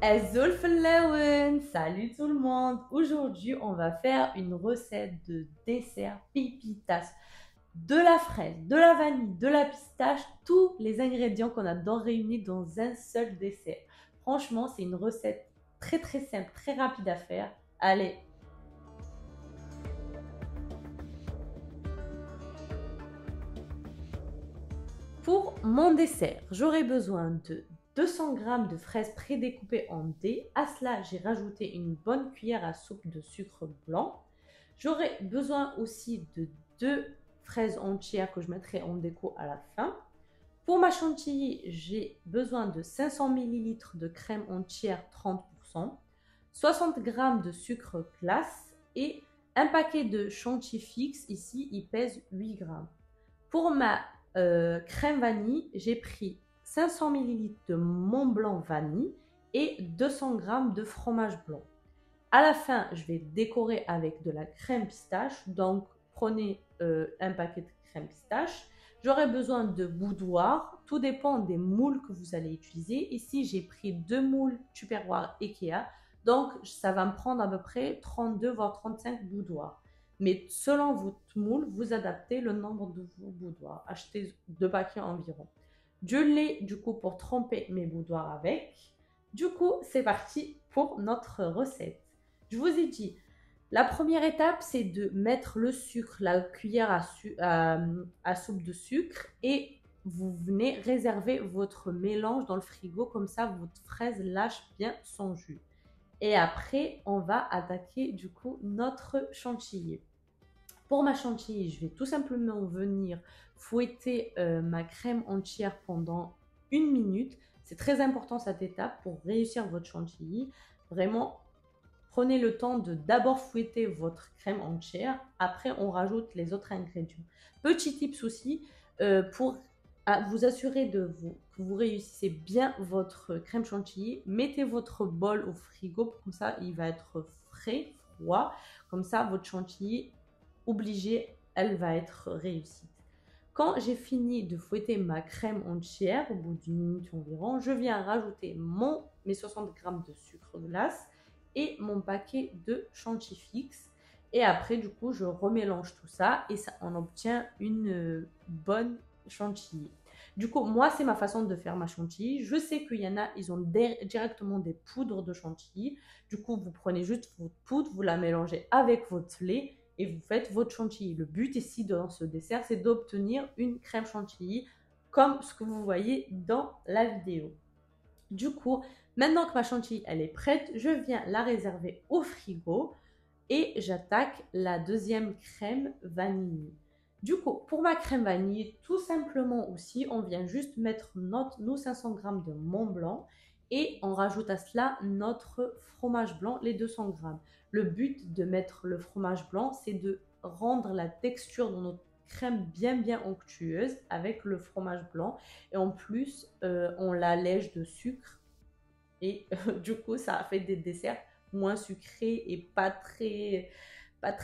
Azul Flowen, salut tout le monde. Aujourd'hui, on va faire une recette de dessert pépitas. De la fraise, de la vanille, de la pistache, tous les ingrédients qu'on adore réunis dans un seul dessert. Franchement, c'est une recette très très simple, très rapide à faire. Allez, pour mon dessert, j'aurai besoin de 200 g de fraises prédécoupées en dés. À cela, j'ai rajouté une bonne cuillère à soupe de sucre blanc. J'aurai besoin aussi de 2 fraises entières que je mettrai en déco à la fin. Pour ma chantilly, j'ai besoin de 500 ml de crème entière 30%, 60 g de sucre glace et un paquet de chantilly fixe. Ici, il pèse 8 g. Pour ma crème vanille, j'ai pris 500 ml de Mont Blanc vanille et 200 g de fromage blanc. À la fin, je vais décorer avec de la crème pistache. Donc, prenez un paquet de crème pistache. J'aurai besoin de boudoir. Tout dépend des moules que vous allez utiliser. Ici, j'ai pris 2 moules Tupperware Ikea. Donc, ça va me prendre à peu près 32 voire 35 boudoirs. Mais selon votre moule, vous adaptez le nombre de vos boudoirs. Achetez 2 paquets environ. Du lait, du coup, pour tremper mes boudoirs avec. Du coup, c'est parti pour notre recette. Je vous ai dit, la première étape, c'est de mettre le sucre, la cuillère à soupe de sucre, et vous venez réserver votre mélange dans le frigo, comme ça votre fraise lâche bien son jus. Et après, on va attaquer du coup notre chantilly. Pour ma chantilly, je vais tout simplement venir fouetter ma crème entière pendant 1 minute. C'est très important cette étape pour réussir votre chantilly. Vraiment, prenez le temps de d'abord fouetter votre crème entière. Après, on rajoute les autres ingrédients. Petit tips aussi, pour vous assurer que vous réussissez bien votre crème chantilly, mettez votre bol au frigo. Comme ça, il va être frais, froid. Comme ça, votre chantilly, obligée, elle va être réussite. Quand j'ai fini de fouetter ma crème entière, au bout d'1 minute environ, je viens rajouter mes 60 g de sucre glace et mon paquet de chantilly fixe. Et après, du coup, je remélange tout ça et ça, on obtient une bonne chantilly. Du coup, moi, c'est ma façon de faire ma chantilly. Je sais qu'il y en a, ils ont directement des poudres de chantilly. Du coup, vous prenez juste votre poudre, vous la mélangez avec votre lait et vous faites votre chantilly. Le but ici dans ce dessert, c'est d'obtenir une crème chantilly comme ce que vous voyez dans la vidéo. Du coup, maintenant que ma chantilly elle est prête, je viens la réserver au frigo et j'attaque la deuxième crème vanille. Du coup, pour ma crème vanille, tout simplement aussi, on vient juste mettre nos 500 g de Mont Blanc et on rajoute à cela notre fromage blanc, les 200 g. Le but de mettre le fromage blanc, c'est de rendre la texture de notre crème bien onctueuse avec le fromage blanc. Et en plus, on l'allège de sucre et du coup, ça fait des desserts moins sucrés et pas très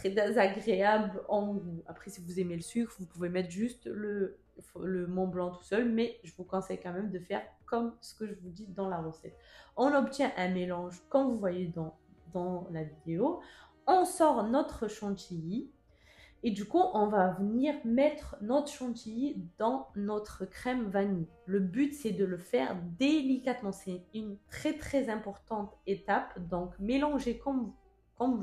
désagréables en goût. Après, si vous aimez le sucre, vous pouvez mettre juste le Mont Blanc tout seul, mais je vous conseille quand même de faire comme ce que je vous dis dans la recette. On obtient un mélange comme vous voyez dans la vidéo. On sort notre chantilly. Et du coup, on va venir mettre notre chantilly dans notre crème vanille. Le but, c'est de le faire délicatement. C'est une très importante étape. Donc, mélangez comme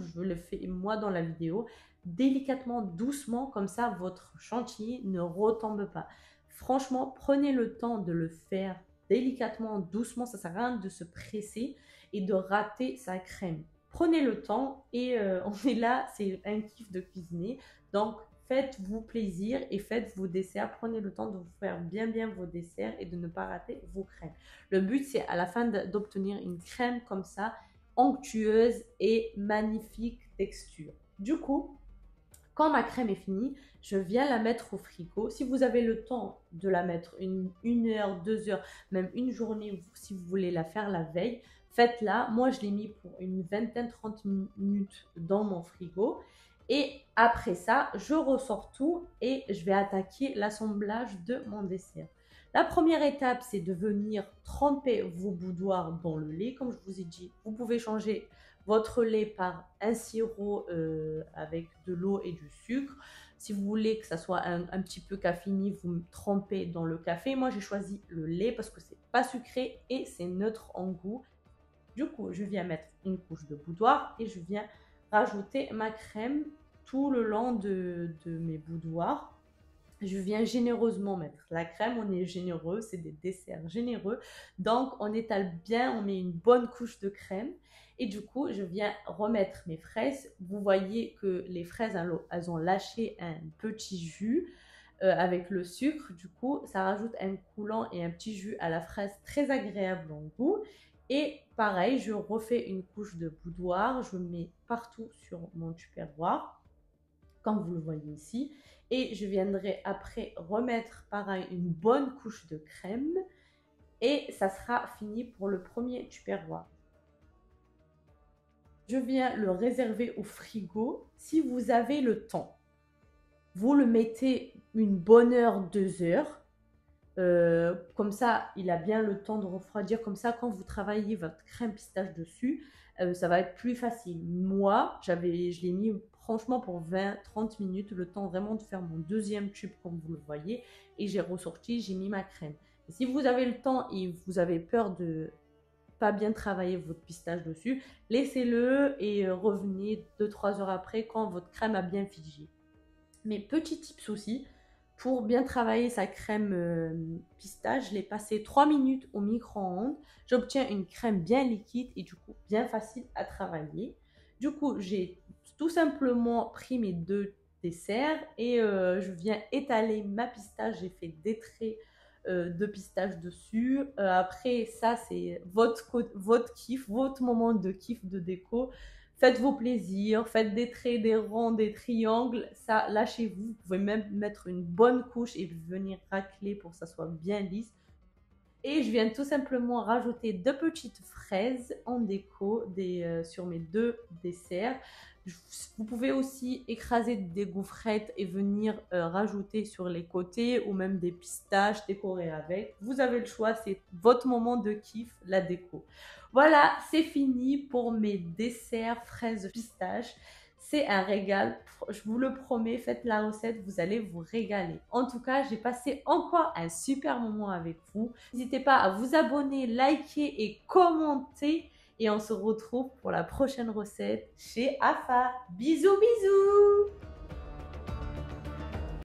je le fais moi dans la vidéo, délicatement, doucement, comme ça, votre chantilly ne retombe pas. Franchement, prenez le temps de le faire délicatement, doucement. Ça ne sert à rien de se presser et de rater sa crème. Prenez le temps et on est là, c'est un kiff de cuisiner. Donc, faites-vous plaisir et faites vos desserts. Prenez le temps de vous faire bien vos desserts et de ne pas rater vos crèmes. Le but, c'est à la fin d'obtenir une crème comme ça, onctueuse et magnifique texture. Du coup, quand ma crème est finie, je viens la mettre au frigo. Si vous avez le temps de la mettre une heure, 2 heures, même une journée, si vous voulez la faire la veille, faites-la. Moi, je l'ai mis pour une vingtaine, 30 minutes dans mon frigo. Et après ça, je ressors tout et je vais attaquer l'assemblage de mon dessert. La première étape, c'est de venir tremper vos boudoirs dans le lait. Comme je vous ai dit, vous pouvez changer votre lait par un sirop avec de l'eau et du sucre. Si vous voulez que ça soit un petit peu caféiné, vous me trempez dans le café. Moi, j'ai choisi le lait parce que c'est pas sucré et c'est neutre en goût. Du coup, je viens mettre une couche de boudoir et je viens rajouter ma crème tout le long de mes boudoirs. Je viens généreusement mettre la crème, on est généreux, c'est des desserts généreux. Donc, on étale bien, on met une bonne couche de crème. Et du coup, je viens remettre mes fraises. Vous voyez que les fraises, elles ont lâché un petit jus avec le sucre. Du coup, ça rajoute un coulant et un petit jus à la fraise très agréable en goût. Et pareil, je refais une couche de boudoir. Je mets partout sur mon tupperware, comme vous le voyez ici. Et je viendrai après remettre pareil une bonne couche de crème. Et ça sera fini pour le premier tupperware. Je viens le réserver au frigo. Si vous avez le temps, vous le mettez une bonne heure, 2 heures. Comme ça, il a bien le temps de refroidir. Comme ça, quand vous travaillez votre crème pistache dessus, ça va être plus facile. Moi, je l'ai mis franchement pour 20-30 minutes, le temps vraiment de faire mon deuxième tube comme vous le voyez. Et j'ai ressorti, j'ai mis ma crème. Et si vous avez le temps et vous avez peur de pas bien travailler votre pistache dessus, laissez-le et revenez 2-3 heures après quand votre crème a bien figé. Mais petit tips aussi, pour bien travailler sa crème pistache, je l'ai passé 3 minutes au micro-ondes. J'obtiens une crème bien liquide et du coup bien facile à travailler. Du coup, j'ai tout simplement pris mes 2 desserts et je viens étaler ma pistache. J'ai fait des traits de pistache dessus. Après, ça, c'est votre kiff, votre moment de kiff de déco. Faites vos plaisirs, faites des traits, des ronds, des triangles. Ça, lâchez-vous. Vous pouvez même mettre une bonne couche et venir racler pour que ça soit bien lisse. Et je viens tout simplement rajouter 2 petites fraises en déco sur mes 2 desserts. Vous pouvez aussi écraser des gaufrettes et venir rajouter sur les côtés ou même des pistaches décorées avec. Vous avez le choix, c'est votre moment de kiff, la déco. Voilà, c'est fini pour mes desserts fraises pistaches. C'est un régal, je vous le promets, faites la recette, vous allez vous régaler. En tout cas, j'ai passé encore un super moment avec vous. N'hésitez pas à vous abonner, liker et commenter. Et on se retrouve pour la prochaine recette chez Afa. Bisous, bisous!